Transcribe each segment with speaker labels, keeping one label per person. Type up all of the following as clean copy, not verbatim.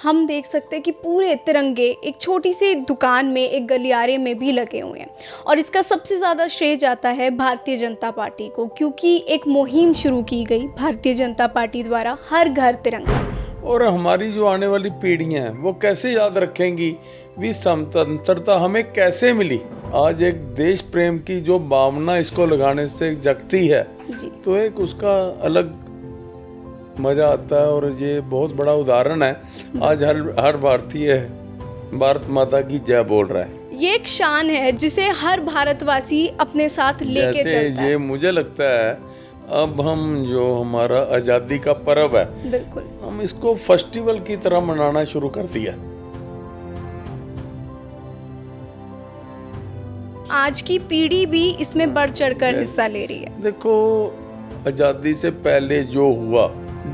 Speaker 1: हम देख सकते हैं कि पूरे तिरंगे एक छोटी सी दुकान में, एक गलियारे में भी लगे हुए हैं। और इसका सबसे ज़्यादा श्रेय जाता है भारतीय जनता पार्टी को, क्योंकि एक मुहिम शुरू की गई भारतीय जनता पार्टी द्वारा, हर घर तिरंगा।
Speaker 2: और हमारी जो आने वाली पीढ़ियां हैं वो कैसे याद रखेंगी भी स्वतंत्रता हमें कैसे मिली। आज एक देश प्रेम की जो भावना इसको लगाने से जगती है
Speaker 1: जी।
Speaker 2: तो एक उसका अलग मजा आता है। और ये बहुत बड़ा उदाहरण है, आज हर भारतीय भारत माता की जय बोल रहा है।
Speaker 1: ये एक शान है जिसे हर भारतवासी अपने साथ लेके चलता है।
Speaker 2: ये मुझे लगता है अब हम जो हमारा आज़ादी का पर्व है,
Speaker 1: बिल्कुल,
Speaker 2: हम इसको फेस्टिवल की तरह मनाना शुरू कर दिया।
Speaker 1: आज की पीढ़ी भी इसमें बढ़ चढ़कर हिस्सा ले रही है।
Speaker 2: देखो, आज़ादी से पहले जो हुआ,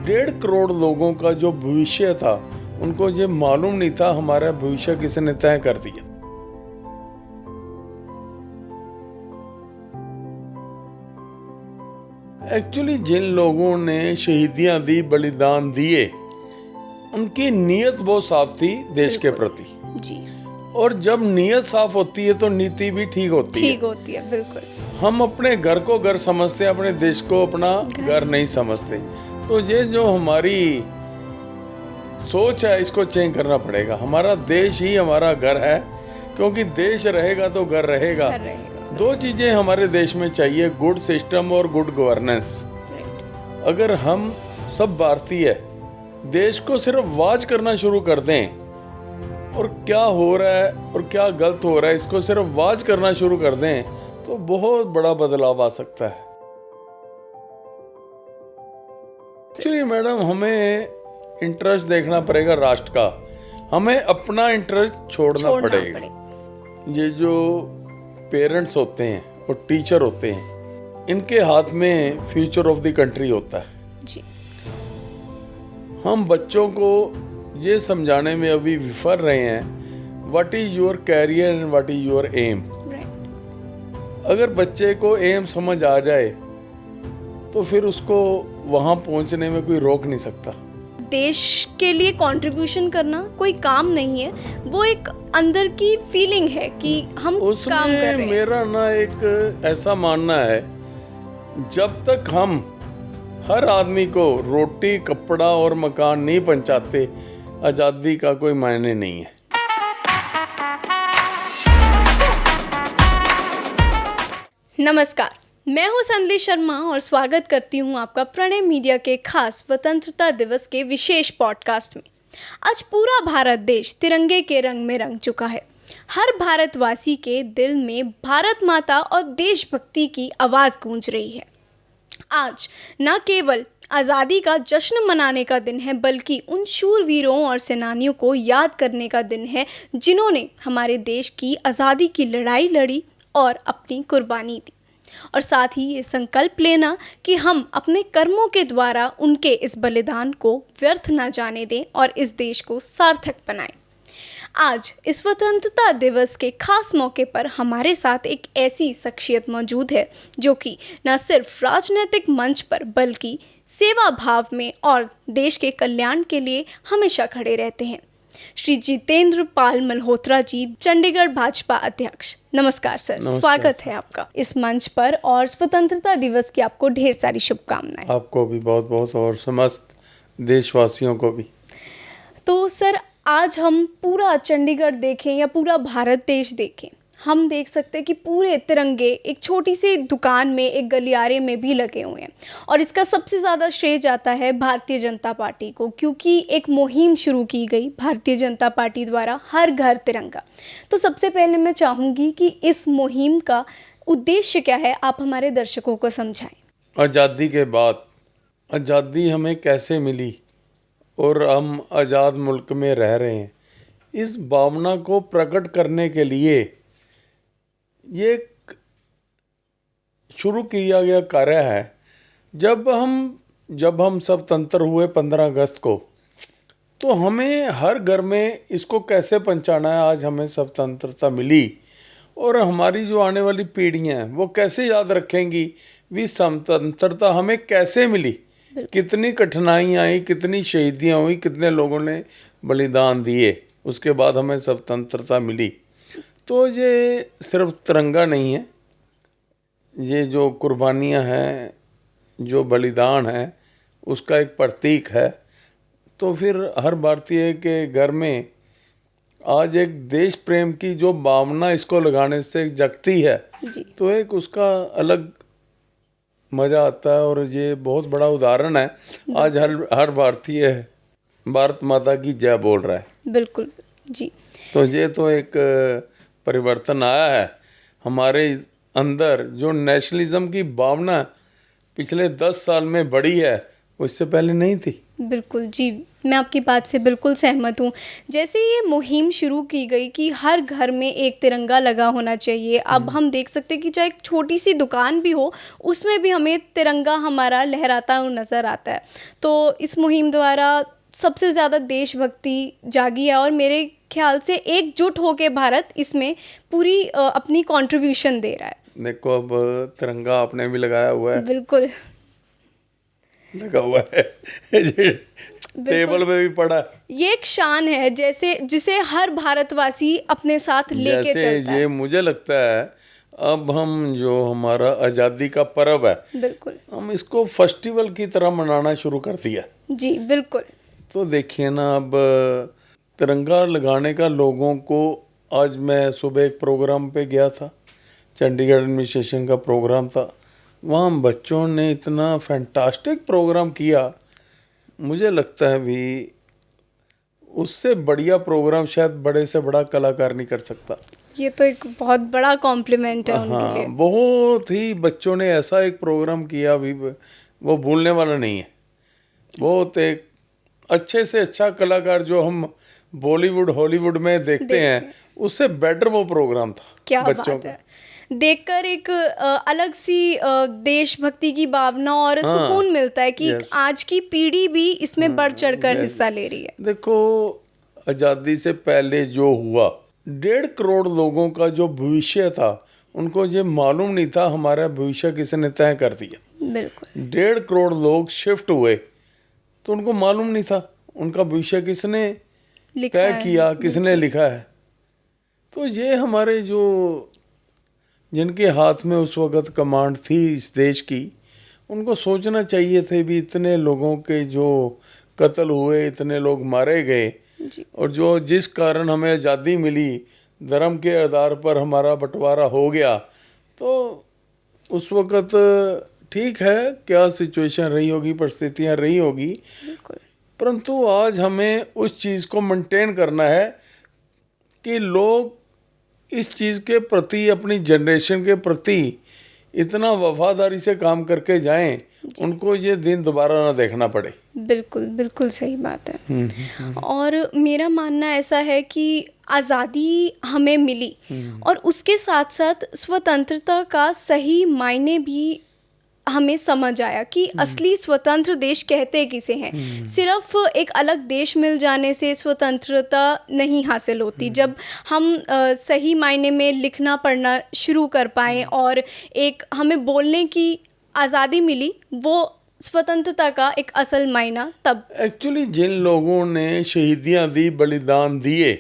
Speaker 2: 1.5 करोड़ लोगों का जो भविष्य था उनको ये मालूम नहीं था हमारा भविष्य किसने तय कर दिया। एक्चुअली जिन लोगों ने शहीदियां दी, बलिदान दिए, उनकी नीयत बहुत साफ थी देश के प्रति
Speaker 1: जी।
Speaker 2: और जब नीयत साफ होती है तो नीति भी ठीक होती
Speaker 1: है। बिल्कुल।
Speaker 2: हम अपने घर को घर समझते हैं, अपने देश को अपना घर नहीं समझते। तो ये जो हमारी सोच है इसको चेंज करना पड़ेगा। हमारा देश ही हमारा घर है, क्योंकि देश रहेगा तो घर रहेगा। दो चीजें हमारे देश में चाहिए, गुड सिस्टम और गुड गवर्नेंस। अगर हम सब भारतीय देश को सिर्फ वॉच करना शुरू कर दें और क्या हो रहा है और क्या गलत हो रहा है इसको सिर्फ वॉच करना शुरू कर दें तो बहुत बड़ा बदलाव आ सकता है। एक्चुअली मैडम, हमें इंटरेस्ट देखना पड़ेगा राष्ट्र का, हमें अपना इंटरेस्ट छोड़ना पड़ेगा। ये जो पेरेंट्स होते हैं और टीचर होते हैं, इनके हाथ में फ्यूचर ऑफ द कंट्री होता है
Speaker 1: जी।
Speaker 2: हम बच्चों को ये समझाने में अभी विफल रहे हैं, what is your career and what is your aim. अगर बच्चे को एम समझ आ जाए तो फिर उसको वहां पहुंचने में कोई रोक नहीं सकता।
Speaker 1: देश के लिए कंट्रीब्यूशन करना कोई काम नहीं है, वो एक अंदर की फीलिंग है कि हम काम कर रहे हैं।
Speaker 2: मेरा ना एक ऐसा मानना है, जब तक हम हर आदमी को रोटी, कपड़ा और मकान नहीं पहुंचाते, आज़ादी का कोई मायने नहीं है।
Speaker 1: नमस्कार, मैं हूं संदली शर्मा और स्वागत करती हूं आपका प्रणय मीडिया के खास स्वतंत्रता दिवस के विशेष पॉडकास्ट में। आज पूरा भारत देश तिरंगे के रंग में रंग चुका है। हर भारतवासी के दिल में भारत माता और देशभक्ति की आवाज़ गूंज रही है। आज न केवल आज़ादी का जश्न मनाने का दिन है, बल्कि उन शूरवीरों और सेनानियों को याद करने का दिन है जिन्होंने हमारे देश की आज़ादी की लड़ाई लड़ी और अपनी कुर्बानी दी। और साथ ही ये संकल्प लेना कि हम अपने कर्मों के द्वारा उनके इस बलिदान को व्यर्थ न जाने दें और इस देश को सार्थक बनाएं। आज इस स्वतंत्रता दिवस के खास मौके पर हमारे साथ एक ऐसी शख्सियत मौजूद है जो कि न सिर्फ राजनीतिक मंच पर बल्कि सेवा भाव में और देश के कल्याण के लिए हमेशा खड़े रहते हैं। श्री जितेंद्र पाल मल्होत्रा जी, चंडीगढ़ भाजपा अध्यक्ष। नमस्कार सर, स्वागत है आपका इस मंच पर और स्वतंत्रता दिवस की आपको ढेर सारी शुभकामनाएं।
Speaker 2: आपको भी बहुत बहुत और समस्त देशवासियों को भी।
Speaker 1: तो सर, आज हम पूरा चंडीगढ़ देखें या पूरा भारत देश देखें, हम देख सकते हैं कि पूरे तिरंगे एक छोटी सी दुकान में, एक गलियारे में भी लगे हुए हैं। और इसका सबसे ज़्यादा श्रेय जाता है भारतीय जनता पार्टी को, क्योंकि एक मुहिम शुरू की गई भारतीय जनता पार्टी द्वारा, हर घर तिरंगा। तो सबसे पहले मैं चाहूँगी कि इस मुहिम का उद्देश्य क्या है, आप हमारे दर्शकों को समझाएं।
Speaker 2: आज़ादी के बाद आज़ादी हमें कैसे मिली और हम आज़ाद मुल्क में रह रहे हैं, इस भावना को प्रकट करने के लिए ये शुरू किया गया कार्य है। जब हम स्वतंत्र हुए 15 अगस्त को, तो हमें हर घर में इसको कैसे पहुंचाना है, आज हमें स्वतंत्रता मिली और हमारी जो आने वाली पीढ़ियां हैं वो कैसे याद रखेंगी भी स्वतंत्रता हमें कैसे मिली, कितनी कठिनाइयाँ आई, कितनी शहीदियाँ हुई, कितने लोगों ने बलिदान दिए, उसके बाद हमें स्वतंत्रता मिली। तो ये सिर्फ तिरंगा नहीं है, ये जो कुर्बानियाँ हैं, जो बलिदान है, उसका एक प्रतीक है। तो फिर हर भारतीय के घर में आज एक देश प्रेम की जो भावना इसको लगाने से जगती है,
Speaker 1: जी।
Speaker 2: तो एक उसका अलग मज़ा आता है। और ये बहुत बड़ा उदाहरण है, आज हर भारतीय भारत माता की जय बोल रहा है।
Speaker 1: बिल्कुल जी।
Speaker 2: तो ये तो एक परिवर्तन आया है हमारे अंदर, जो नेशनलिज्म की भावना पिछले 10 साल में बढ़ी है, वो इससे पहले नहीं थी।
Speaker 1: बिल्कुल जी, मैं आपकी बात से बिल्कुल सहमत हूँ। जैसे ये मुहिम शुरू की गई कि हर घर में एक तिरंगा लगा होना चाहिए, अब हम देख सकते हैं कि चाहे एक छोटी सी दुकान भी हो, उसमें भी हमें तिरंगा हमारा लहराता हुआ नज़र आता है। तो इस मुहिम द्वारा सबसे ज़्यादा देशभक्ति जागी है और मेरे ख्याल से एकजुट होकर भारत इसमें पूरी अपनी कंट्रीब्यूशन दे रहा है।
Speaker 2: देखो, अब तिरंगा आपने भी लगाया हुआ है।
Speaker 1: बिल्कुल
Speaker 2: लगा हुआ है टेबल पे भी पड़ा है।
Speaker 1: ये एक शान है, जैसे जिसे हर भारतवासी अपने साथ लेके चलता है।
Speaker 2: ये मुझे लगता है अब हम जो हमारा आज़ादी का पर्व है,
Speaker 1: बिल्कुल,
Speaker 2: हम इसको फेस्टिवल की तरह मनाना शुरू कर दिया।
Speaker 1: जी बिल्कुल।
Speaker 2: तो देखिए ना, अब तिरंगा लगाने का लोगों को, आज मैं सुबह एक प्रोग्राम पे गया था, चंडीगढ़ एडमिनिस्ट्रेशन का प्रोग्राम था, वहाँ बच्चों ने इतना फैंटास्टिक प्रोग्राम किया, मुझे लगता है भी उससे बढ़िया प्रोग्राम शायद बड़े से बड़ा कलाकार नहीं कर सकता।
Speaker 1: ये तो एक बहुत बड़ा कॉम्प्लीमेंट है उनके लिए।
Speaker 2: बहुत ही बच्चों ने ऐसा एक प्रोग्राम किया भी, वो भूलने वाला नहीं है। बहुत एक अच्छे से अच्छा कलाकार जो हम बॉलीवुड हॉलीवुड में देखते हैं, उससे बेटर वो प्रोग्राम था।
Speaker 1: क्या
Speaker 2: बच्चों
Speaker 1: बात है, देखकर एक अलग सी देशभक्ति की भावना और सुकून मिलता है कि आज की पीढ़ी भी इसमें बढ़ चढ़कर हिस्सा ले रही है।
Speaker 2: देखो, आज़ादी से पहले जो हुआ, 1.5 करोड़ लोगों का जो भविष्य था, उनको ये मालूम नहीं था हमारा भविष्य किसने तय कर दिया।
Speaker 1: बिल्कुल,
Speaker 2: 1.5 करोड़ लोग शिफ्ट हुए, तो उनको मालूम नहीं था उनका भविष्य किसने तय किया, किसने लिखा है। तो ये हमारे जो जिनके हाथ में उस वक़्त कमांड थी इस देश की, उनको सोचना चाहिए थे भी इतने लोगों के जो कत्ल हुए, इतने लोग मारे गए, और जो जिस कारण हमें आज़ादी मिली, धर्म के आधार पर हमारा बंटवारा हो गया, तो उस वक़्त ठीक है क्या सिचुएशन रही होगी, परिस्थितियाँ रही होगी, परंतु आज हमें उस चीज़ को मेंटेन करना है कि लोग इस चीज़ के प्रति, अपनी जनरेशन के प्रति इतना वफादारी से काम करके जाएं, उनको ये दिन दोबारा ना देखना पड़े।
Speaker 1: बिल्कुल बिल्कुल सही बात है। और मेरा मानना ऐसा है कि आज़ादी हमें मिली और उसके साथ साथ स्वतंत्रता का सही मायने भी हमें समझ आया कि असली स्वतंत्र देश कहते किसे हैं। सिर्फ एक अलग देश मिल जाने से स्वतंत्रता नहीं हासिल होती। जब हम सही मायने में लिखना पढ़ना शुरू कर पाएँ और एक हमें बोलने की आज़ादी मिली, वो स्वतंत्रता का एक असल मायना तब।
Speaker 2: एक्चुअली जिन लोगों ने शहीदियाँ दी, बलिदान दिए,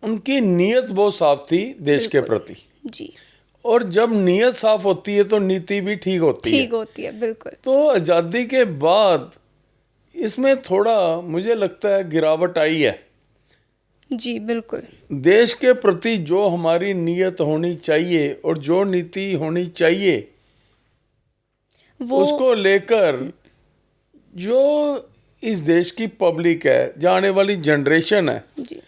Speaker 2: उनकी नीयत बहुत साफ थी देश के प्रति।
Speaker 1: जी,
Speaker 2: और जब नीयत साफ होती है तो नीति भी ठीक होती
Speaker 1: है। बिल्कुल।
Speaker 2: तो आज़ादी के बाद इसमें थोड़ा मुझे लगता है गिरावट आई है।
Speaker 1: जी बिल्कुल।
Speaker 2: देश के प्रति जो हमारी नीयत होनी चाहिए और जो नीति होनी चाहिए, उसको लेकर जो इस देश की पब्लिक है, जाने वाली जनरेशन है,
Speaker 1: जी,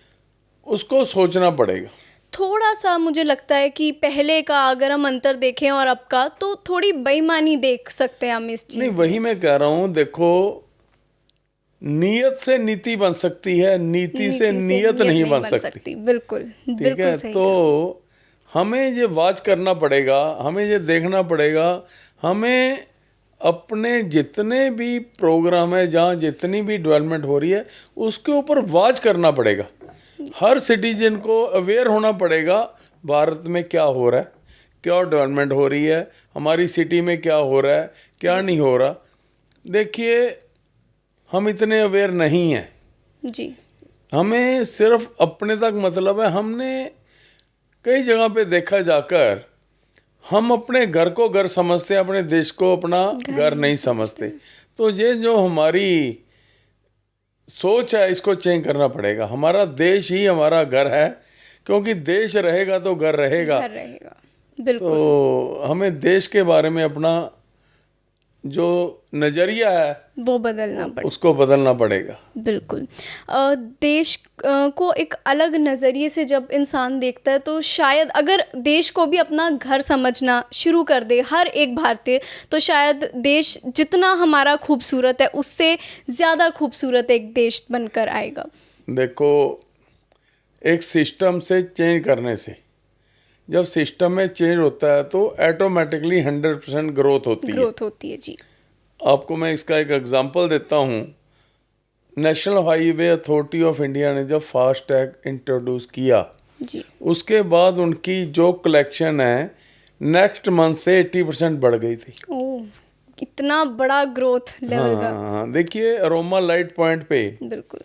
Speaker 2: उसको सोचना पड़ेगा।
Speaker 1: थोड़ा सा मुझे लगता है कि पहले का अगर हम अंतर देखें और अब का, तो थोड़ी बेईमानी देख सकते हैं हम इस चीज़
Speaker 2: नहीं, वही मैं कह रहा हूँ। देखो, नीयत से नीति बन सकती है, नीति से नियत नहीं बन सकती।
Speaker 1: बिल्कुल,
Speaker 2: ठीक है। तो हमें ये वाच करना पड़ेगा, हमें ये देखना पड़ेगा, हमें अपने जितने भी प्रोग्राम है, जहाँ जितनी भी डेवलपमेंट हो रही है, उसके ऊपर वाच करना पड़ेगा। हर सिटीजन को अवेयर होना पड़ेगा भारत में क्या हो रहा है, क्या डेवलपमेंट हो रही है, हमारी सिटी में क्या हो रहा है, क्या नहीं हो रहा। देखिए, हम इतने अवेयर नहीं हैं।
Speaker 1: जी,
Speaker 2: हमें सिर्फ अपने तक मतलब है। हमने कई जगह पे देखा जाकर हम अपने घर को घर समझते हैं, अपने देश को अपना घर नहीं समझते। तो ये जो हमारी सोच है इसको चेंज करना पड़ेगा। हमारा देश ही हमारा घर है, क्योंकि देश रहेगा तो घर रहेगा।
Speaker 1: घर रहेगा, बिल्कुल।
Speaker 2: तो हमें देश के बारे में अपना जो नज़रिया है
Speaker 1: वो बदलना पड़ेगा,
Speaker 2: उसको बदलना पड़ेगा।
Speaker 1: बिल्कुल। देश को एक अलग नज़रिए से जब इंसान देखता है तो शायद अगर देश को भी अपना घर समझना शुरू कर दे हर एक भारतीय, तो शायद देश जितना हमारा खूबसूरत है उससे ज़्यादा खूबसूरत एक देश बनकर आएगा।
Speaker 2: देखो, एक सिस्टम से चेंज करने से, जब सिस्टम में चेंज होता है तो ऑटोमेटिकली 100% ग्रोथ होती
Speaker 1: है जी।
Speaker 2: आपको मैं इसका एक एग्जांपल देता हूँ। National highway authority of India ने जब फास्टैग इंट्रोड्यूस किया
Speaker 1: जी,
Speaker 2: उसके बाद उनकी जो कलेक्शन है नेक्स्ट मंथ से 80% बढ़ गई थी।
Speaker 1: ओह, इतना बड़ा ग्रोथ लेवल का।
Speaker 2: हाँ, देखिए अरोमा लाइट पॉइंट पे
Speaker 1: बिल्कुल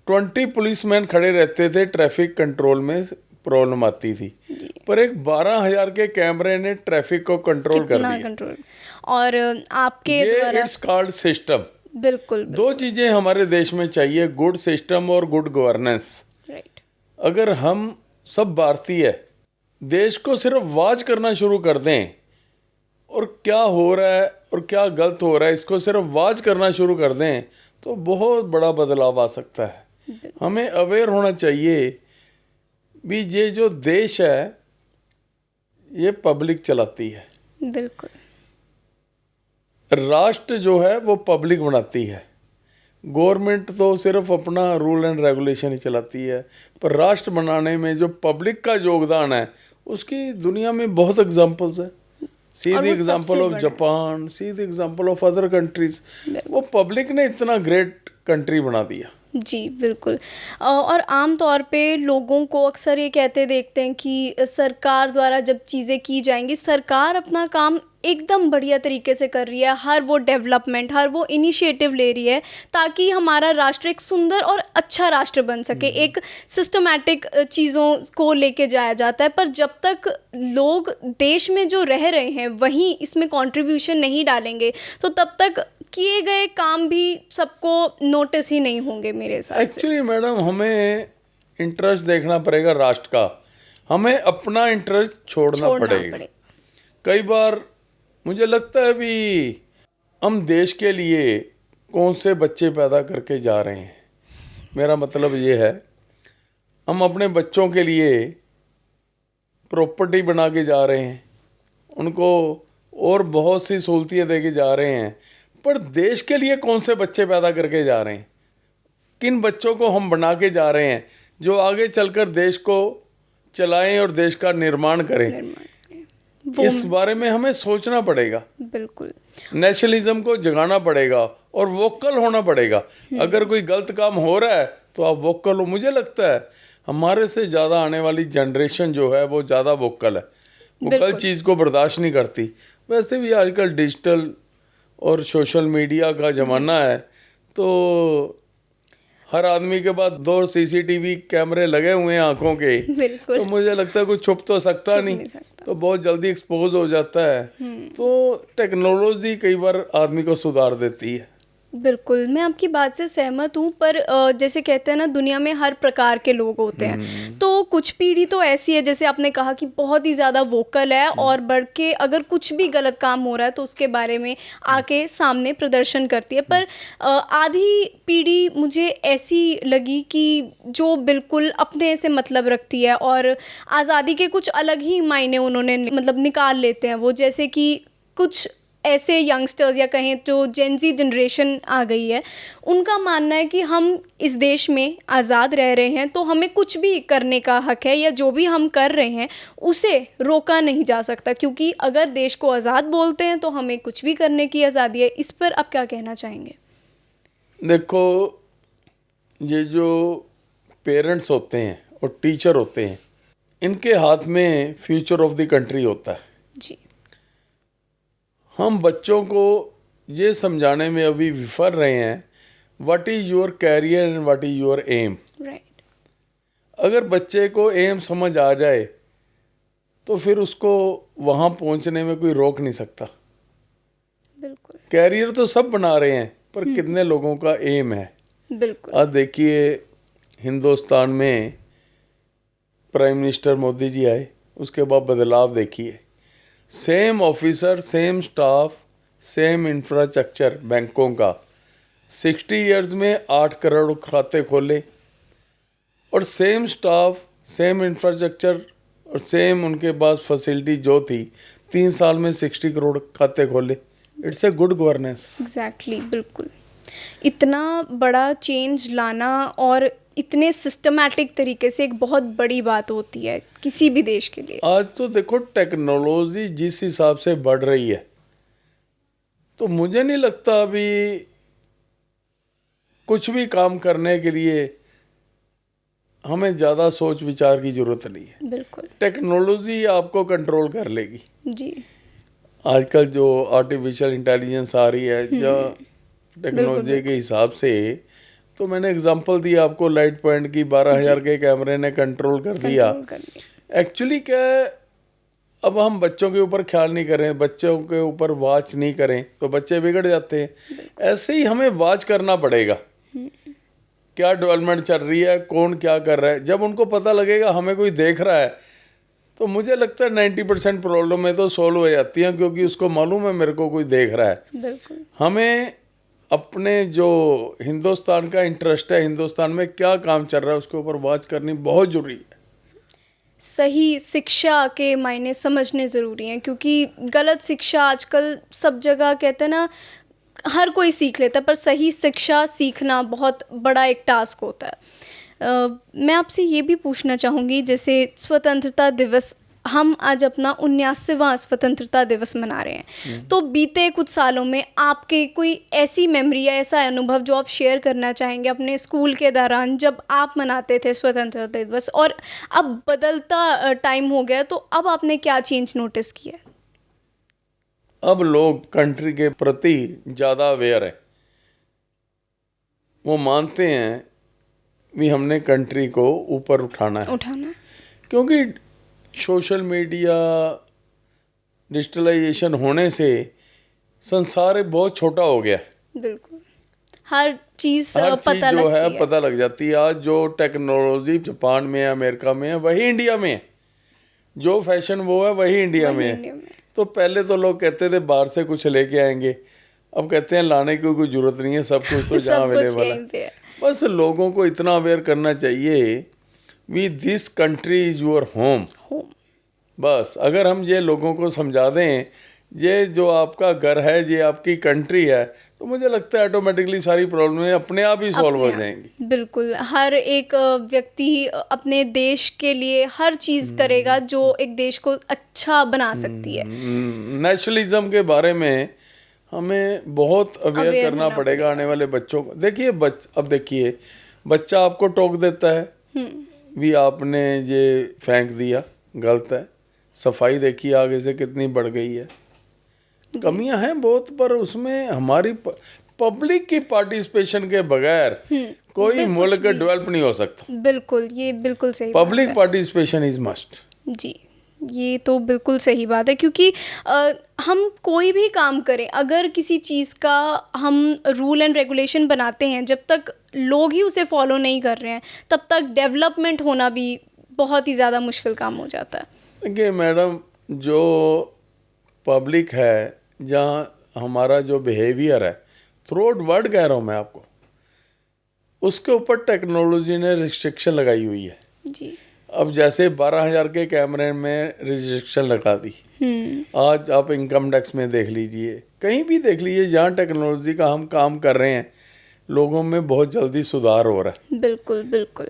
Speaker 2: 20 पुलिसमैन खड़े रहते थे, ट्रैफिक कंट्रोल में प्रॉब्लम आती थी, पर एक 12,000 के कैमरे ने ट्रैफिक को कंट्रोल कर दिया।
Speaker 1: कंट्रोल। और आपके द्वारा
Speaker 2: इट्स कॉल्ड सिस्टम।
Speaker 1: बिल्कुल,
Speaker 2: दो चीजें हमारे देश में चाहिए, गुड सिस्टम और गुड गवर्नेंस।
Speaker 1: राइट।
Speaker 2: अगर हम सब भारतीय देश को सिर्फ वॉच करना शुरू कर दें और क्या हो रहा है और क्या गलत हो रहा है इसको सिर्फ वॉच करना शुरू कर दें तो बहुत बड़ा बदलाव आ सकता है। हमें अवेयर होना चाहिए भी ये जो देश है ये पब्लिक चलाती है,
Speaker 1: बिल्कुल।
Speaker 2: राष्ट्र जो है वो पब्लिक बनाती है। गवर्नमेंट तो सिर्फ अपना रूल एंड रेगुलेशन ही चलाती है, पर राष्ट्र बनाने में जो पब्लिक का योगदान है उसकी दुनिया में बहुत एग्जांपल्स है। See the example of Japan, see the example of other countries. वो पब्लिक ने इतना ग्रेट कंट्री बना दिया।
Speaker 1: जी, बिल्कुल। और आम तौर पे लोगों को अक्सर ये कहते देखते हैं कि सरकार द्वारा जब चीज़ें की जाएंगी, सरकार अपना काम एकदम बढ़िया तरीके से कर रही है, हर वो डेवलपमेंट, हर वो इनिशिएटिव ले रही है ताकि हमारा राष्ट्र एक सुंदर और अच्छा राष्ट्र बन सके। एक सिस्टमैटिक चीज़ों को लेके जाया जाता है, पर जब तक लोग देश में जो रह रहे हैं वहीं इसमें कंट्रीब्यूशन नहीं डालेंगे तो तब तक किए गए काम भी सबको नोटिस ही नहीं होंगे मेरे हिसाब से।
Speaker 2: एक्चुअली मैडम, हमें इंटरेस्ट देखना पड़ेगा राष्ट्र का, हमें अपना इंटरेस्ट छोड़ना पड़ेगा। कई बार मुझे लगता है भी हम देश के लिए कौन से बच्चे पैदा करके जा रहे हैं। मेरा मतलब ये है, हम अपने बच्चों के लिए प्रॉपर्टी बना के जा रहे हैं, उनको और बहुत सी सहूलतें दे के जा रहे हैं, पर देश के लिए कौन से बच्चे पैदा करके जा रहे हैं, किन बच्चों को हम बना के जा रहे हैं जो आगे चलकर देश को चलाएं और देश का निर्माण करें। इस बारे में हमें सोचना पड़ेगा।
Speaker 1: बिल्कुल।
Speaker 2: नेशनलिज्म को जगाना पड़ेगा और वोकल होना पड़ेगा। अगर कोई गलत काम हो रहा है तो आप वोकल हो। मुझे लगता है हमारे से ज़्यादा आने वाली जनरेशन जो है वो ज़्यादा वोकल है, वो गलत चीज़ को बर्दाश्त नहीं करती। वैसे भी आजकल डिजिटल और सोशल मीडिया का ज़माना है, तो हर आदमी के पास 2 CCTV कैमरे लगे हुए हैं आंखों के, तो मुझे लगता है कुछ छुप तो सकता नहीं, तो बहुत जल्दी एक्सपोज हो जाता है। तो टेक्नोलॉजी कई बार आदमी को सुधार देती है।
Speaker 1: बिल्कुल, मैं आपकी बात से सहमत हूँ, पर जैसे कहते हैं ना, दुनिया में हर प्रकार के लोग होते हैं। तो कुछ पीढ़ी तो ऐसी है, जैसे आपने कहा कि बहुत ही ज़्यादा वोकल है और बढ़ के अगर कुछ भी गलत काम हो रहा है तो उसके बारे में आके सामने प्रदर्शन करती है। पर आधी पीढ़ी मुझे ऐसी लगी कि जो बिल्कुल अपने से मतलब रखती है और आज़ादी के कुछ अलग ही मायने उन्होंने मतलब निकाल लेते हैं वो। जैसे कि कुछ ऐसे यंगस्टर्स या कहें तो जेनजी जनरेशन आ गई है, उनका मानना है कि हम इस देश में आज़ाद रह रहे हैं तो हमें कुछ भी करने का हक है, या जो भी हम कर रहे हैं उसे रोका नहीं जा सकता, क्योंकि अगर देश को आज़ाद बोलते हैं तो हमें कुछ भी करने की आज़ादी है। इस पर आप क्या कहना चाहेंगे?
Speaker 2: देखो, ये जो पेरेंट्स होते हैं और टीचर होते हैं, इनके हाथ में फ्यूचर ऑफ द कंट्री होता है
Speaker 1: जी।
Speaker 2: हम बच्चों को ये समझाने में अभी विफल रहे हैं, what is your career and what is your aim.
Speaker 1: Right.
Speaker 2: अगर बच्चे को एम समझ आ जाए तो फिर उसको वहाँ पहुँचने में कोई रोक नहीं सकता।
Speaker 1: बिल्कुल
Speaker 2: कैरियर तो सब बना रहे हैं, पर कितने लोगों का एम है।
Speaker 1: बिल्कुल।
Speaker 2: आज देखिए हिंदुस्तान में प्राइम मिनिस्टर मोदी जी आए, उसके बाद बदलाव देखिए। Same officer, same staff, same infrastructure बैंकों का, 60 इयर्स में 8 करोड़ खाते खोले, और सेम स्टाफ, सेम इंफ्रास्ट्रक्चर और सेम उनके पास फैसिलिटी जो थी, 3 साल में 60 करोड़ खाते खोले। It's a good governance.
Speaker 1: Exactly, बिल्कुल। इतना बड़ा चेंज लाना और इतने सिस्टमैटिक तरीके से एक बहुत बड़ी बात होती है किसी भी देश के लिए।
Speaker 2: आज तो देखो टेक्नोलॉजी जिस हिसाब से बढ़ रही है, तो मुझे नहीं लगता अभी कुछ भी काम करने के लिए हमें ज़्यादा सोच विचार की जरूरत नहीं है।
Speaker 1: बिल्कुल।
Speaker 2: टेक्नोलॉजी आपको कंट्रोल कर लेगी।
Speaker 1: जी।
Speaker 2: आजकल जो आर्टिफिशियल इंटेलिजेंस आ रही है, जो टेक्नोलॉजी के हिसाब से, तो मैंने एग्जांपल दिया आपको, लाइट पॉइंट की 12,000 के कैमरे ने कंट्रोल कर दिया। एक्चुअली क्या है, अब हम बच्चों के ऊपर ख्याल नहीं करें, बच्चों के ऊपर वॉच नहीं करें तो बच्चे बिगड़ जाते हैं। ऐसे ही हमें वॉच करना पड़ेगा, क्या डेवलपमेंट चल रही है, कौन क्या कर रहा है। जब उनको पता लगेगा हमें कोई देख रहा है, तो मुझे लगता है 90% प्रॉब्लम में तो सोल्व हो जाती हैं, क्योंकि उसको मालूम है मेरे को कोई देख रहा है।
Speaker 1: बिल्कुल।
Speaker 2: हमें अपने जो हिंदुस्तान का इंटरेस्ट है, हिंदुस्तान में क्या काम चल रहा है, उसके ऊपर वॉच करनी बहुत ज़रूरी है।
Speaker 1: सही शिक्षा के मायने समझने ज़रूरी हैं, क्योंकि गलत शिक्षा आजकल सब जगह, कहते हैं ना, हर कोई सीख लेता है, पर सही शिक्षा सीखना बहुत बड़ा एक टास्क होता है। मैं आपसे ये भी पूछना चाहूँगी, जैसे स्वतंत्रता दिवस, हम आज अपना 79वां स्वतंत्रता दिवस मना रहे हैं, तो बीते कुछ सालों में आपके कोई ऐसी मेमोरी या ऐसा अनुभव जो आप शेयर करना चाहेंगे अपने स्कूल के दौरान, जब आप मनाते थे स्वतंत्रता दिवस, और अब बदलता टाइम हो गया, तो अब आपने क्या चेंज नोटिस किया?
Speaker 2: अब लोग कंट्री के प्रति ज़्यादा अवेयर है। वो मानते हैं कि हमने कंट्री को ऊपर उठाना है, क्योंकि सोशल मीडिया, डिजिटलाइजेशन होने से संसार बहुत छोटा हो गया।
Speaker 1: बिल्कुल, हर चीज़
Speaker 2: पता जो है पता लग जाती है। आज जो टेक्नोलॉजी जापान में है, अमेरिका में है, वही इंडिया में है। जो फैशन वो है वही इंडिया में है। तो पहले तो लोग कहते थे बाहर से कुछ लेके आएंगे, अब कहते हैं लाने की कोई ज़रूरत नहीं है, सब कुछ तो जहाँ अवेलेबल है। बस लोगों को इतना अवेयर करना चाहिए, we this country is your home. बस अगर हम ये लोगों को समझा दें, ये जो आपका घर है, ये आपकी कंट्री है, तो मुझे लगता है ऑटोमेटिकली सारी प्रॉब्लमें अपने आप ही सॉल्व हो जाएंगी।
Speaker 1: बिल्कुल, हर एक व्यक्ति अपने देश के लिए हर चीज़ करेगा जो एक देश को अच्छा बना सकती है।
Speaker 2: नेशनलिज्म के बारे में हमें बहुत अवेयर करना पड़ेगा आने वाले बच्चों को। देखिए अब देखिए, बच्चा आपको टोक देता है, भी आपने ये फेंक दिया, गलत है। सफाई देखिए आगे से कितनी बढ़ गई है। कमियां हैं बहुत, पर उसमें हमारी पब्लिक की पार्टिसिपेशन के बगैर कोई मुल्क डेवलप नहीं हो सकता।
Speaker 1: बिल्कुल, ये बिल्कुल सही।
Speaker 2: Public participation is must.
Speaker 1: जी, ये तो बिल्कुल सही बात है, क्योंकि हम कोई भी काम करें, अगर किसी चीज़ का हम रूल एंड रेगुलेशन बनाते हैं, जब तक लोग ही उसे फॉलो नहीं कर रहे हैं, तब तक डेवलपमेंट होना भी बहुत ही ज़्यादा मुश्किल काम हो जाता है।
Speaker 2: देखिए मैडम, जो पब्लिक है, जहाँ हमारा जो बिहेवियर है, थ्रू आउट वर्ल्ड कह रहा हूँ मैं आपको, उसके ऊपर टेक्नोलॉजी ने रिस्ट्रिक्शन लगाई हुई है।
Speaker 1: जी।
Speaker 2: अब जैसे 12,000 के कैमरे में रिस्ट्रिक्शन लगा दी। आज आप इनकम टैक्स में देख लीजिए, कहीं भी देख लीजिए, जहाँ टेक्नोलॉजी का हम काम कर रहे हैं, लोगों में बहुत जल्दी सुधार हो रहा है।
Speaker 1: बिल्कुल बिल्कुल।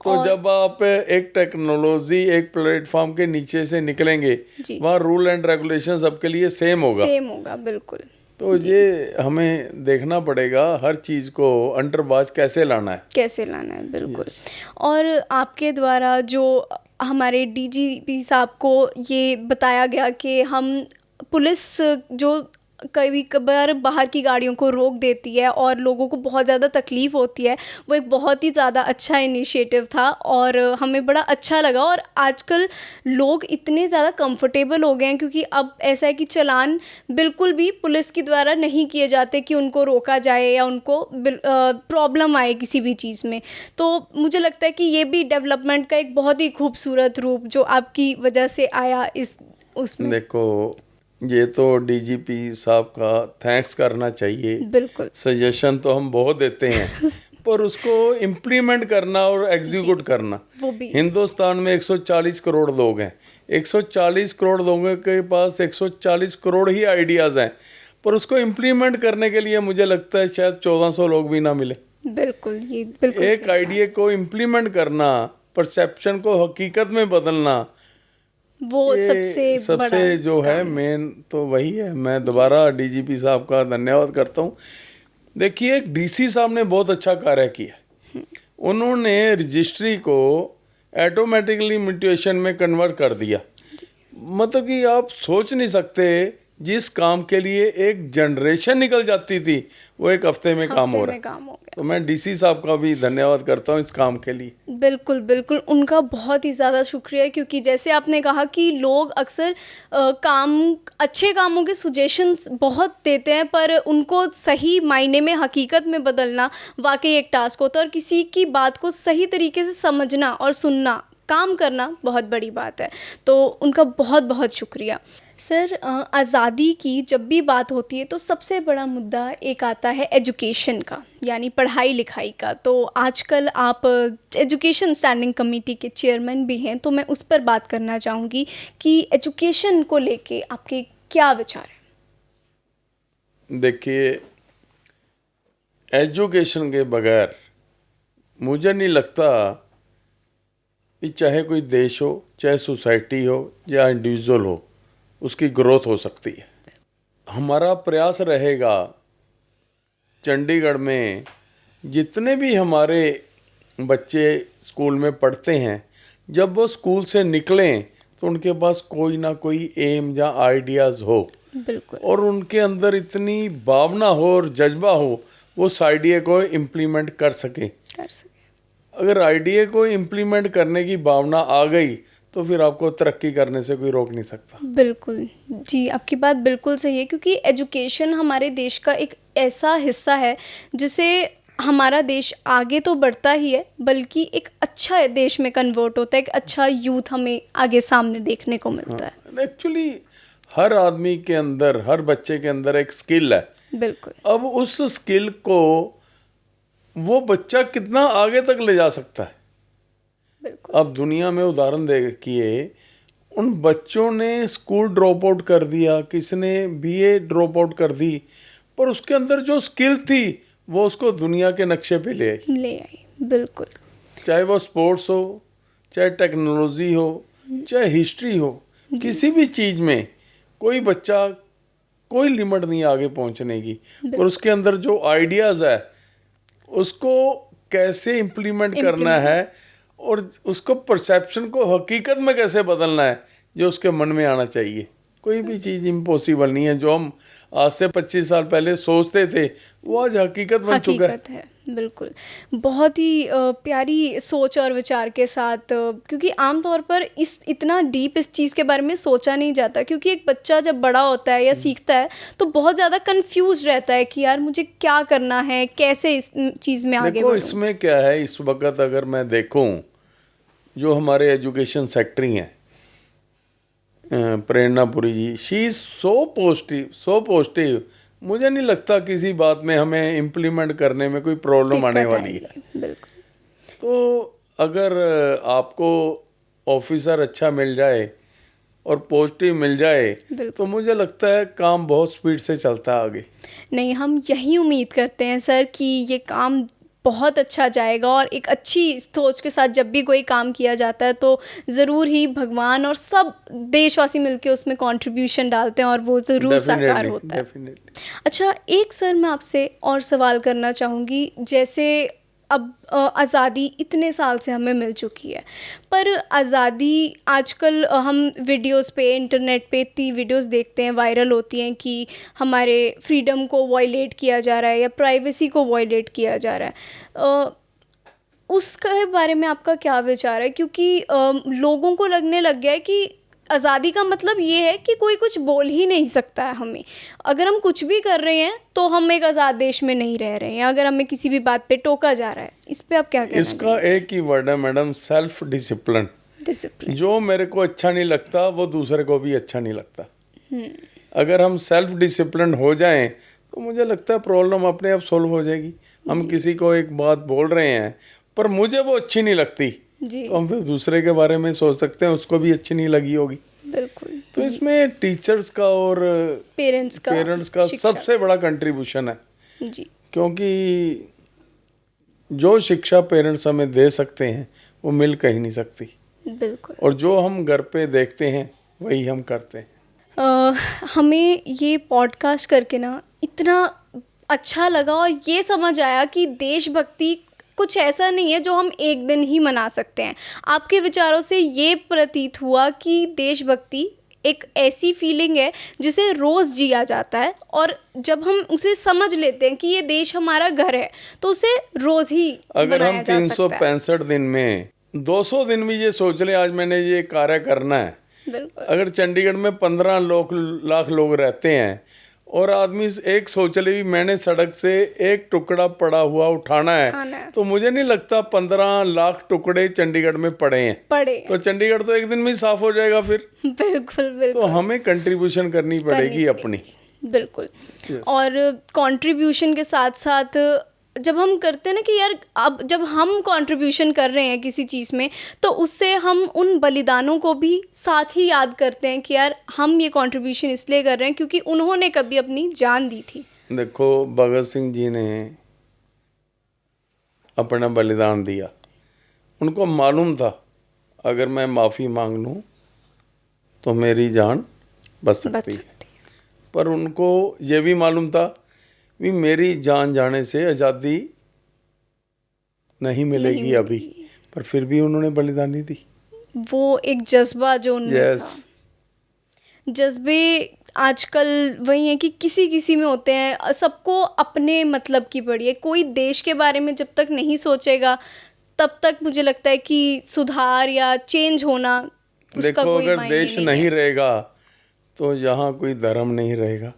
Speaker 2: तो जब आप एक टेक्नोलॉजी, एक प्लेटफॉर्म के नीचे से निकलेंगे, वहाँ रूल एंड रेगुलेशन सबके लिए सेम होगा।
Speaker 1: बिल्कुल।
Speaker 2: तो ये हमें देखना पड़ेगा, हर चीज़ को अंडर वॉच कैसे लाना है।
Speaker 1: बिल्कुल। और आपके द्वारा जो हमारे डीजीपी साहब को ये बताया गया कि हम पुलिस जो कभी कभार बाहर की गाड़ियों को रोक देती है और लोगों को बहुत ज़्यादा तकलीफ़ होती है, वो एक बहुत ही ज़्यादा अच्छा इनिशिएटिव था और हमें बड़ा अच्छा लगा। और आजकल लोग इतने ज़्यादा कंफर्टेबल हो गए हैं, क्योंकि अब ऐसा है कि चालान बिल्कुल भी पुलिस के द्वारा नहीं किए जाते कि उनको रोका जाए या उनको प्रॉब्लम आए किसी भी चीज़ में। तो मुझे लगता है कि ये भी डेवलपमेंट का एक बहुत ही खूबसूरत रूप जो आपकी वजह से आया इस उसमें।
Speaker 2: देखो, ये तो डीजीपी साहब का थैंक्स करना चाहिए।
Speaker 1: बिल्कुल।
Speaker 2: सजेशन तो हम बहुत देते हैं पर उसको इम्प्लीमेंट करना और एग्जीक्यूट करना,
Speaker 1: वो भी।
Speaker 2: हिंदुस्तान में 140 करोड़ लोग हैं, 140 करोड़ लोगों के पास 140 करोड़ ही आइडियाज़ हैं, पर उसको इम्प्लीमेंट करने के लिए मुझे लगता है शायद 1400 लोग भी ना मिले।
Speaker 1: बिल्कुल, ये बिल्कुल
Speaker 2: एक आइडिया को इम्प्लीमेंट करना, परसेप्शन को हकीकत में बदलना,
Speaker 1: वो
Speaker 2: ये सबसे जो है मेन तो वही है। मैं दोबारा डीजीपी साहब का धन्यवाद करता हूँ। देखिए, एक डीसी साहब ने बहुत अच्छा कार्य किया। उन्होंने रजिस्ट्री को ऑटोमेटिकली म्यूटेशन में कन्वर्ट कर दिया। मतलब कि आप सोच नहीं सकते, जिस काम के लिए एक जनरेशन निकल जाती थी वो एक हफ्ते में काम हो रहा है। तो मैं डीसी साहब का भी धन्यवाद करता हूँ इस काम के लिए।
Speaker 1: बिल्कुल बिल्कुल, उनका बहुत ही ज़्यादा शुक्रिया, क्योंकि जैसे आपने कहा कि लोग अक्सर अच्छे कामों के सुजेशंस बहुत देते हैं, पर उनको सही मायने में हकीकत में बदलना वाकई एक टास्क होता है, और किसी की बात को सही तरीके से समझना और सुनना, काम करना बहुत बड़ी बात है। तो उनका बहुत बहुत शुक्रिया। सर, आज़ादी की जब भी बात होती है तो सबसे बड़ा मुद्दा एक आता है एजुकेशन का, यानी पढ़ाई लिखाई का। तो आजकल आप एजुकेशन स्टैंडिंग कमेटी के चेयरमैन भी हैं, तो मैं उस पर बात करना चाहूँगी कि एजुकेशन को लेके आपके क्या विचार हैं?
Speaker 2: देखिए, एजुकेशन के बगैर मुझे नहीं लगता कि चाहे कोई देश हो, चाहे सोसाइटी हो या इंडिविजुअल हो, उसकी ग्रोथ हो सकती है। हमारा प्रयास रहेगा चंडीगढ़ में जितने भी हमारे बच्चे स्कूल में पढ़ते हैं, जब वो स्कूल से निकलें तो उनके पास कोई ना कोई एम या आइडियाज़ हो।
Speaker 1: बिल्कुल।
Speaker 2: और उनके अंदर इतनी भावना हो और जज्बा हो, वो उस आइडिया को इम्प्लीमेंट कर सकें। अगर आइडिया को इम्प्लीमेंट करने की भावना आ गई तो फिर आपको तरक्की करने से कोई रोक नहीं सकता।
Speaker 1: बिल्कुल जी, आपकी बात बिल्कुल सही है, क्योंकि एजुकेशन हमारे देश का एक ऐसा हिस्सा है जिसे हमारा देश आगे तो बढ़ता ही है, बल्कि एक अच्छा देश में कन्वर्ट होता है, एक अच्छा यूथ हमें आगे सामने देखने को मिलता है।
Speaker 2: एक्चुअली हर आदमी के अंदर, हर बच्चे के अंदर एक स्किल है।
Speaker 1: बिल्कुल।
Speaker 2: अब उस स्किल को वो बच्चा कितना आगे तक ले जा सकता है।
Speaker 1: बिल्कुल।
Speaker 2: अब दुनिया में उदाहरण देखिए, उन बच्चों ने स्कूल ड्रॉप आउट कर दिया, किसने बीए ड्रॉप आउट कर दी, पर उसके अंदर जो स्किल थी वो उसको दुनिया के नक्शे पे ले आई।
Speaker 1: बिल्कुल।
Speaker 2: चाहे वो स्पोर्ट्स हो, चाहे टेक्नोलॉजी हो, चाहे हिस्ट्री हो, किसी भी चीज़ में कोई बच्चा, कोई लिमिट नहीं आगे पहुंचने की, पर उसके अंदर जो आइडियाज़ है उसको कैसे इम्प्लीमेंट करना है और उसको परसेप्शन को हकीकत में कैसे बदलना है, जो उसके मन में आना चाहिए। कोई भी चीज़ इम्पॉसिबल नहीं है। जो हम आज से 25 साल पहले सोचते थे वो आज हकीकत बन चुका है।
Speaker 1: बिल्कुल, बहुत ही प्यारी सोच और विचार के साथ, क्योंकि आमतौर पर इतना डीप इस चीज़ के बारे में सोचा नहीं जाता, क्योंकि एक बच्चा जब बड़ा होता है या सीखता है तो बहुत ज़्यादा कंफ्यूज रहता है कि यार मुझे क्या करना है, कैसे इस चीज़ में आगे बढ़ूं।
Speaker 2: इसमें क्या है, इस वक्त अगर मैं देखूं, जो हमारे एजुकेशन सेक्रेटरी हैं प्रेरणापुरी जी, शी इज़ सो पॉजिटिव। मुझे नहीं लगता किसी बात में हमें इम्प्लीमेंट करने में कोई प्रॉब्लम आने वाली है।
Speaker 1: बिल्कुल।
Speaker 2: तो अगर आपको ऑफिसर अच्छा मिल जाए और पॉजिटिव मिल जाए तो मुझे लगता है काम बहुत स्पीड से चलता है आगे।
Speaker 1: नहीं, हम यही उम्मीद करते हैं सर कि ये काम बहुत अच्छा जाएगा, और एक अच्छी सोच के साथ जब भी कोई काम किया जाता है तो ज़रूर ही भगवान और सब देशवासी मिलके उसमें कंट्रीब्यूशन डालते हैं और वो ज़रूर साकार होता है। अच्छा, एक सर मैं आपसे और सवाल करना चाहूँगी, जैसे अब आज़ादी इतने साल से हमें मिल चुकी है, पर आज़ादी आजकल हम वीडियोस पे, इंटरनेट पे इतनी वीडियोस देखते हैं, वायरल होती हैं कि हमारे फ्रीडम को वायलेट किया जा रहा है या प्राइवेसी को वायलेट किया जा रहा है। उसके बारे में आपका क्या विचार है? क्योंकि लोगों को लगने लग गया है कि आज़ादी का मतलब ये है कि कोई कुछ बोल ही नहीं सकता है हमें। अगर हम कुछ भी कर रहे हैं तो हम एक आज़ाद देश में नहीं रह रहे हैं, अगर हमें किसी भी बात पे टोका जा रहा है। इस पे आप क्या कहना
Speaker 2: इसका एक ही वर्ड है मैडम, सेल्फ डिसिप्लिन।
Speaker 1: डिसिप्लिन।
Speaker 2: जो मेरे को अच्छा नहीं लगता वो दूसरे को भी अच्छा नहीं लगता। अगर हम सेल्फ डिसिप्लिन हो जाएं तो मुझे लगता है प्रॉब्लम अपने आप सॉल्व हो जाएगी। हम किसी को एक बात बोल रहे हैं पर मुझे वो अच्छी नहीं लगती, तो हम फिर दूसरे के बारे में सोच सकते हैं उसको भी अच्छी नहीं लगी होगी।
Speaker 1: बिल्कुल।
Speaker 2: तो इसमें टीचर्स का और
Speaker 1: पेरेंट्स का
Speaker 2: सबसे बड़ा कंट्रीब्यूशन है
Speaker 1: जी।
Speaker 2: क्योंकि जो शिक्षा पेरेंट्स हमें दे सकते हैं वो मिल कहीं नहीं सकती।
Speaker 1: बिल्कुल।
Speaker 2: और जो हम घर पे देखते हैं वही हम करते हैं।
Speaker 1: हमें ये पॉडकास्ट करके ना इतना अच्छा लगा और ये समझ आया कि देशभक्ति कुछ ऐसा नहीं है जो हम एक दिन ही मना सकते हैं। आपके विचारों से ये प्रतीत हुआ कि देशभक्ति एक ऐसी फीलिंग है जिसे रोज़ जिया जाता है, और जब हम उसे समझ लेते हैं कि ये देश हमारा घर है तो उसे रोज़ ही
Speaker 2: अगर हम
Speaker 1: बनाया जा सकता है।
Speaker 2: 365 दिन में 200 दिन भी ये सोच ले आज मैंने ये कार्य करना है।
Speaker 1: बिल्कुल।
Speaker 2: अगर चंडीगढ़ में 15 लाख लोग रहते हैं और आदमी एक सोच ले भी मैंने सड़क से एक टुकड़ा पड़ा हुआ उठाना है, तो मुझे नहीं लगता 15 लाख टुकड़े चंडीगढ़ में पड़े तो चंडीगढ़ तो एक दिन में ही साफ हो जाएगा फिर।
Speaker 1: बिल्कुल बिल्कुल।
Speaker 2: तो हमें कंट्रीब्यूशन करनी पड़ेगी अपनी।
Speaker 1: बिल्कुल। और कंट्रीब्यूशन के साथ साथ जब हम करते हैं ना कि यार अब जब हम कंट्रीब्यूशन कर रहे हैं किसी चीज़ में तो उससे हम उन बलिदानों को भी साथ ही याद करते हैं कि यार हम ये कंट्रीब्यूशन इसलिए कर रहे हैं क्योंकि उन्होंने कभी अपनी जान दी थी।
Speaker 2: देखो भगत सिंह जी ने अपना बलिदान दिया, उनको मालूम था अगर मैं माफ़ी मांग लूँ तो मेरी जान बच सकती है, पर उनको ये भी मालूम था कि मेरी जान जाने से आज़ादी नहीं मिलेगी अभी, पर फिर भी उन्होंने बलिदानी दी।
Speaker 1: वो एक जज्बा जो उनमें था। जज्बे आजकल वही है कि किसी में होते हैं, सबको अपने मतलब की पड़ी है। कोई देश के बारे में जब तक नहीं सोचेगा तब तक मुझे लगता है कि सुधार या चेंज होना उसका कोई
Speaker 2: अगर
Speaker 1: मायने
Speaker 2: देश
Speaker 1: नहीं
Speaker 2: रहेगा तो यहाँ कोई धर्म नहीं रहेगा,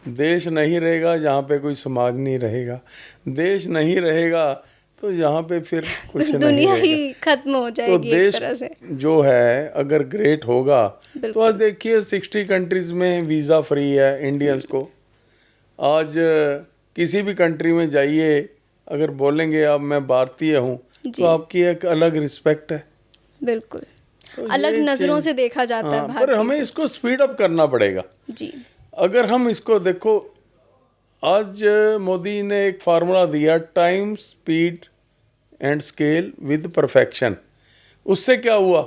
Speaker 2: देश नहीं रहेगा जहाँ पे कोई समाज नहीं रहेगा, देश नहीं रहेगा तो यहाँ पे फिर कुछ
Speaker 1: दुनिया
Speaker 2: नहीं
Speaker 1: ही खत्म हो जाएगी।
Speaker 2: तो देश
Speaker 1: एक तरह से
Speaker 2: जो है अगर ग्रेट होगा तो आज देखिए 60 कंट्रीज में वीज़ा फ्री है इंडियंस को। आज किसी भी कंट्री में जाइए अगर बोलेंगे अब मैं भारतीय हूँ तो आपकी एक अलग रिस्पेक्ट है।
Speaker 1: बिल्कुल।
Speaker 2: तो
Speaker 1: अलग नज़रों से देखा जाता है
Speaker 2: पर हमें इसको स्पीड अप करना पड़ेगा
Speaker 1: जी।
Speaker 2: अगर हम इसको देखो, आज मोदी ने एक फार्मूला दिया, time speed and scale with perfection. उससे क्या हुआ,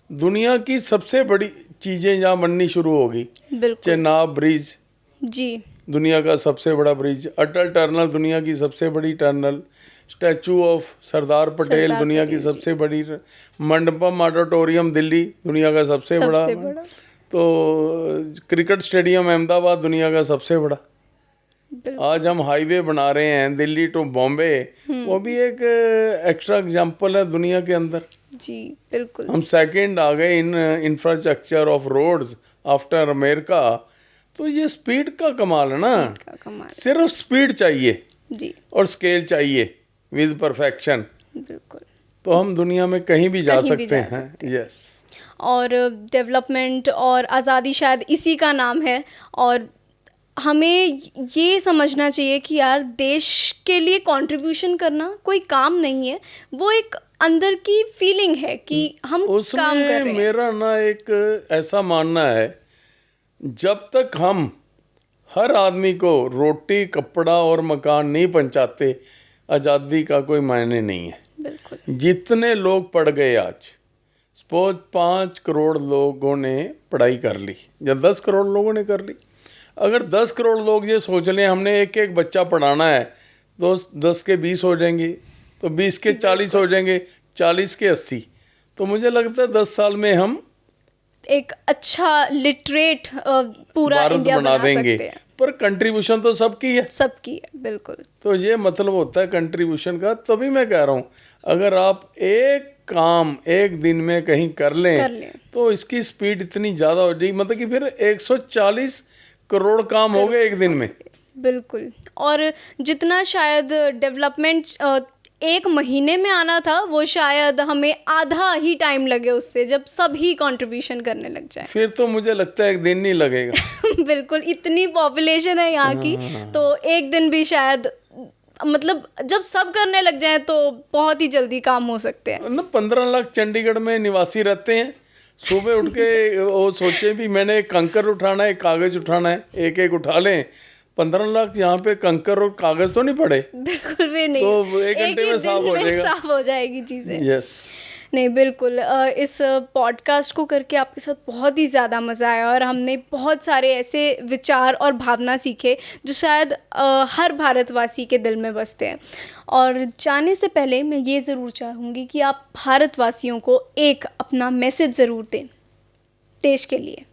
Speaker 2: दुनिया की सबसे बड़ी चीज़ें यहाँ बननी शुरू होगी। चेनाब ब्रिज
Speaker 1: जी,
Speaker 2: दुनिया का सबसे बड़ा ब्रिज, अटल टनल दुनिया की सबसे बड़ी tunnel, statue of Sardar Patel दुनिया की सबसे बड़ी, मंडपम ऑडिटोरियम दिल्ली दुनिया का सबसे बड़ा, तो क्रिकेट स्टेडियम अहमदाबाद दुनिया का सबसे बड़ा। आज हम हाईवे बना रहे हैं दिल्ली टू बॉम्बे, वो भी एक एक्स्ट्रा एग्जांपल है दुनिया के अंदर
Speaker 1: जी। बिल्कुल।
Speaker 2: हम सेकंड आ गए in infrastructure of roads after America. तो ये स्पीड का कमाल है ना, सिर्फ स्पीड चाहिए
Speaker 1: जी
Speaker 2: और स्केल चाहिए विद परफेक्शन।
Speaker 1: बिल्कुल।
Speaker 2: तो हम दुनिया में कहीं भी जा सकते हैं। यस।
Speaker 1: और डेवलपमेंट और आज़ादी शायद इसी का नाम है, और हमें ये समझना चाहिए कि यार देश के लिए कंट्रीब्यूशन करना कोई काम नहीं है, वो एक अंदर की फीलिंग है कि हम काम कर रहे हैं।
Speaker 2: मेरा ना एक ऐसा मानना है, जब तक हम हर आदमी को रोटी कपड़ा और मकान नहीं पहुंचाते आज़ादी का कोई मायने नहीं है।
Speaker 1: बिल्कुल।
Speaker 2: जितने लोग पढ़ गए आज, सपोज 5 करोड़ लोगों ने पढ़ाई कर ली या 10 करोड़ लोगों ने कर ली, अगर 10 करोड़ लोग ये सोच लें हमने एक एक बच्चा पढ़ाना है तो 10 के 20 हो जाएंगे, तो 20 के 40 हो जाएंगे, 40 के 80। तो मुझे लगता है 10 साल में हम
Speaker 1: एक अच्छा लिटरेट पूरा
Speaker 2: भारत
Speaker 1: इंडिया
Speaker 2: बना
Speaker 1: बना
Speaker 2: देंगे।
Speaker 1: सकते हैं।
Speaker 2: पर कंट्रीब्यूशन तो सबकी है,
Speaker 1: सबकी है, बिल्कुल।
Speaker 2: तो ये मतलब होता है कंट्रीब्यूशन का। तभी मैं कह रहा हूँ अगर आप एक काम एक दिन में कहीं कर लें तो इसकी स्पीड इतनी ज़्यादा हो जाएगी, मतलब कि फिर 140 करोड़ काम हो गए एक दिन में।
Speaker 1: बिल्कुल। और जितना शायद डेवलपमेंट एक महीने में आना था, वो शायद हमें आधा ही टाइम लगे उससे, जब सभी कंट्रीब्यूशन करने लग जाए।
Speaker 2: फिर तो मुझे लगता है एक दिन नहीं लगेगा।
Speaker 1: बिल्कुल, इतनी पॉपुलेशन है यहाँ की, तो एक दिन भी शायद, मतलब जब सब करने लग जाए तो बहुत ही जल्दी काम हो सकते हैं
Speaker 2: ना। 15 लाख चंडीगढ़ में निवासी रहते हैं। सुबह उठ के वो सोचे भी मैंने एक कंकर उठाना है, एक कागज उठाना है, एक एक उठा लें। 15 लाख यहाँ पे कंकर और कागज तो नहीं पड़े,
Speaker 1: बिल्कुल भी नहीं।
Speaker 2: तो एक घंटे में साफ हो जाएगा,
Speaker 1: साफ हो जाएगी चीजें।
Speaker 2: यस।
Speaker 1: नहीं, बिल्कुल। इस पॉडकास्ट को करके आपके साथ बहुत ही ज़्यादा मज़ा आया और हमने बहुत सारे ऐसे विचार और भावना सीखे जो शायद हर भारतवासी के दिल में बसते हैं। और जाने से पहले मैं ये ज़रूर चाहूँगी कि आप भारतवासियों को एक अपना मैसेज ज़रूर दें देश के लिए।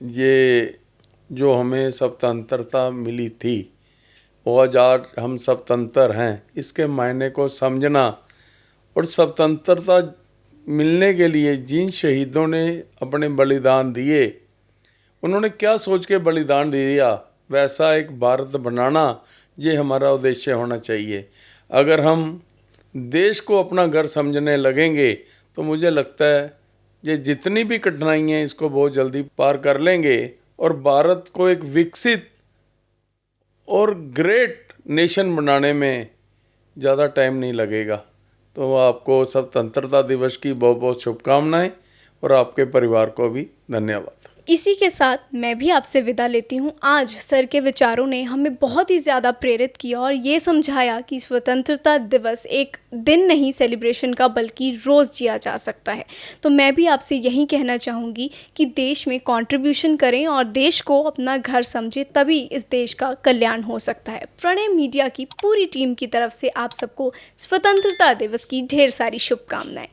Speaker 2: ये जो हमें स्वतंत्रता मिली थी, वो आज हम स्वतंत्र हैं, इसके मायने को समझना। और स्वतंत्रता मिलने के लिए जिन शहीदों ने अपने बलिदान दिए, उन्होंने क्या सोच के बलिदान दिया, वैसा एक भारत बनाना ये हमारा उद्देश्य होना चाहिए। अगर हम देश को अपना घर समझने लगेंगे तो मुझे लगता है ये जितनी भी कठिनाइयाँ हैं इसको बहुत जल्दी पार कर लेंगे और भारत को एक विकसित और ग्रेट नेशन बनाने में ज़्यादा टाइम नहीं लगेगा। तो आपको स्वतंत्रता दिवस की बहुत बहुत शुभकामनाएं और आपके परिवार को भी धन्यवाद।
Speaker 1: इसी के साथ मैं भी आपसे विदा लेती हूँ। आज सर के विचारों ने हमें बहुत ही ज़्यादा प्रेरित किया और ये समझाया कि स्वतंत्रता दिवस एक दिन नहीं सेलिब्रेशन का, बल्कि रोज़ जिया जा सकता है। तो मैं भी आपसे यही कहना चाहूँगी कि देश में कंट्रीब्यूशन करें और देश को अपना घर समझें, तभी इस देश का कल्याण हो सकता है। प्रणय मीडिया की पूरी टीम की तरफ से आप सबको स्वतंत्रता दिवस की ढेर सारी शुभकामनाएं।